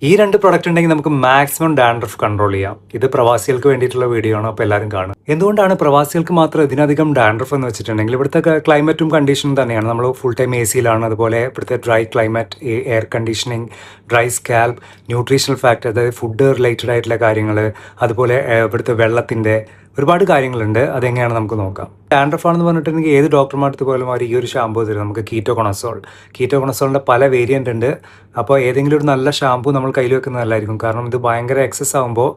ഈ 2 പ്രൊഡക്റ്റ് ഉണ്ടെങ്കിൽ നമുക്ക് മാക്സിമം ഡാൻഡ്രഫ് കൺട്രോൾ ചെയ്യാം. ഇത് പ്രവാസികൾക്ക് വേണ്ടിയിട്ടുള്ള വീഡിയോ ആണ്. അപ്പോൾ എല്ലാവരും കാണും. എന്തുകൊണ്ടാണ് പ്രവാസികൾക്ക് മാത്രം ഇതിനധികം ഡാൻഡ്രഫ് എന്ന് വെച്ചിട്ടുണ്ടെങ്കിൽ ഇവിടുത്തെ ക്ലൈമറ്റും കണ്ടീഷനും തന്നെയാണ്. നമ്മൾ ഫുൾ ടൈം എ സിയിലാണ്. അതുപോലെ ഇവിടുത്തെ dry climate, air conditioning, dry scalp, nutritional factor, അതായത് ഫുഡ് റിലേറ്റഡ് ആയിട്ടുള്ള കാര്യങ്ങൾ, അതുപോലെ ഇവിടുത്തെ വെള്ളത്തിൻ്റെ ഒരുപാട് കാര്യങ്ങളുണ്ട്. അതെങ്ങനെയാണ് നമുക്ക് നോക്കാം. ഡാൻഡ്രഫ് ആണെന്ന് പറഞ്ഞിട്ടുണ്ടെങ്കിൽ ഏത് ഡോക്ടർമാർക്ക് പോലും അവർ ഈ ഒരു ഷാമ്പൂ തരും നമുക്ക്. കീറ്റോകോണസോളിൻ്റെ പല വേരിയൻ്റ് ഉണ്ട്. അപ്പോൾ ഏതെങ്കിലും ഒരു നല്ല ഷാമ്പൂ നമ്മൾ കയ്യിൽ വെക്കുന്നത് നല്ലതായിരിക്കും. കാരണം ഇത് ഭയങ്കര എക്സസ് ആകുമ്പോൾ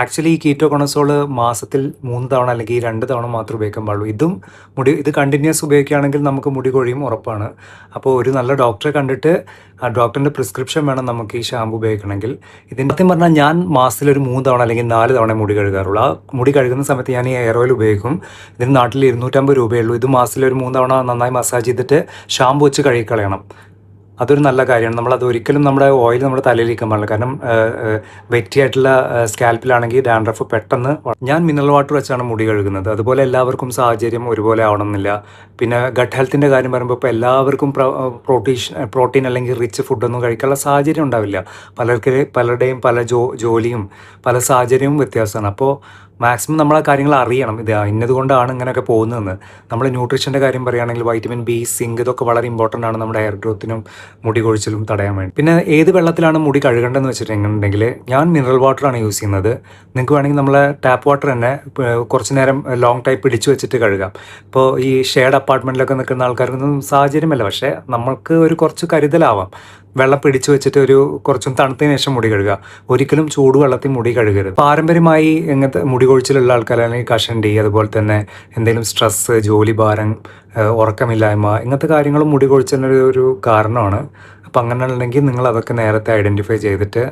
ആക്ച്വലി ഈ കീറ്റോകോണസോൾ മാസത്തിൽ 3 തവണ അല്ലെങ്കിൽ 2 തവണ മാത്രമേ ഉപയോഗിക്കാൻ പാടുള്ളൂ. ഇത് കണ്ടിന്യൂസ് ഉപയോഗിക്കുകയാണെങ്കിൽ നമുക്ക് മുടി കൊഴിയും ഉറപ്പാണ്. അപ്പോൾ ഒരു നല്ല ഡോക്ടറെ കണ്ടിട്ട് ആ ഡോക്ടറിൻ്റെ പ്രിസ്ക്രിപ്ഷൻ വേണം നമുക്ക് ഈ ഷാമ്പൂ ഉപയോഗിക്കണമെങ്കിൽ. ഇതിൻ്റെ സത്യം പറഞ്ഞാൽ ഞാൻ മാസത്തിൽ ഒരു 3 തവണ അല്ലെങ്കിൽ 4 തവണ മുടി കഴുകാറുള്ളൂ. ആ മുടി കഴുകുന്ന സമയത്ത് ഞാൻ ഈ എയർ ഓയിൽ ഉപയോഗിക്കും. ഇതിന് നാട്ടിൽ 250 രൂപയുള്ളൂ. ഇത് മാസത്തിൽ ഒരു 3 തവണ നന്നായി മസാജ് ചെയ്തിട്ട് ഷാമ്പൂ വെച്ച് കഴുകിക്കളയണം. അതൊരു നല്ല കാര്യമാണ്. നമ്മളത് ഒരിക്കലും നമ്മുടെ ഓയിൽ നമ്മുടെ തലയിലിരിക്കാൻ പാടില്ല. കാരണം വെറ്റിയായിട്ടുള്ള സ്കാൽപ്പിലാണെങ്കിൽ ഡാൻഡ്രഫ് പെട്ടെന്ന്. ഞാൻ മിനറൽ വാട്ടർ വെച്ചാണ് മുടി കഴുകുന്നത്. അതുപോലെ എല്ലാവർക്കും സാഹചര്യം ഒരുപോലെ ആവണമെന്നില്ല. പിന്നെ ഗട്ട് ഹെൽത്തിൻ്റെ കാര്യം പറയുമ്പോൾ ഇപ്പോൾ എല്ലാവർക്കും പ്രോട്ടീൻ അല്ലെങ്കിൽ റിച്ച് ഫുഡൊന്നും കഴിക്കാനുള്ള സാഹചര്യം ഉണ്ടാവില്ല. പലരുടെയും പല ജോലിയും പല സാഹചര്യവും വ്യത്യാസമാണ്. അപ്പോൾ മാക്സിമം നമ്മൾ ആ കാര്യങ്ങൾ അറിയണം. ഇന്നതുകൊണ്ടാണ് ഇങ്ങനെയൊക്കെ പോകുന്നതെന്ന്. നമ്മൾ ന്യൂട്രീഷൻ്റെ കാര്യം പറയുകയാണെങ്കിൽ വൈറ്റമിൻ ബി, സിങ്ക് ഇതൊക്കെ വളരെ ഇമ്പോർട്ടൻ്റ് ആണ് നമ്മുടെ ഹെയർ ഗ്രോത്തിനും മുടി കൊഴിച്ചിലും തടയാൻ വേണ്ടി. പിന്നെ ഏത് വെള്ളത്തിലാണ് മുടി കഴുകേണ്ടതെന്ന് വെച്ചിട്ടുണ്ടെങ്കിൽ ഞാൻ മിനറൽ വാട്ടറാണ് യൂസ് ചെയ്യുന്നത്. നിങ്ങൾക്ക് വേണമെങ്കിൽ നമ്മളെ ടാപ്പ് വാട്ടർ തന്നെ കുറച്ച് നേരം ലോങ് ടൈം പിടിച്ചു വെച്ചിട്ട് കഴുകാം. ഇപ്പോൾ ഈ ഷെയർഡ് അപ്പാർട്ട്മെൻറ്റിലൊക്കെ നിൽക്കുന്ന ആൾക്കാർക്കൊന്നും സാഹചര്യമല്ല. പക്ഷേ നമുക്ക് ഒരു കുറച്ച് കരുതലാവാം. വെള്ളം പിടിച്ചു വെച്ചിട്ട് കുറച്ചും തണുത്തതിന് ശേഷം മുടി കഴുകുക. ഒരിക്കലും ചൂടുവെള്ളത്തിൽ മുടി കഴുകരുത്. പാരമ്പര്യമായി ഇങ്ങനത്തെ മുടി കൊഴിച്ചിലുള്ള ആൾക്കാർ അല്ലെങ്കിൽ കഷണ്ടി, അതുപോലെ തന്നെ എന്തെങ്കിലും സ്ട്രെസ്സ്, ജോലി ഭാരം, ഉറക്കമില്ലായ്മ, ഇങ്ങനത്തെ കാര്യങ്ങളും മുടി കൊഴിച്ചിലൊരു കാരണമാണ്. അപ്പം അങ്ങനെ ഉണ്ടെങ്കിൽ നിങ്ങൾ അതൊക്കെ നേരത്തെ ഐഡൻറ്റിഫൈ ചെയ്തിട്ട്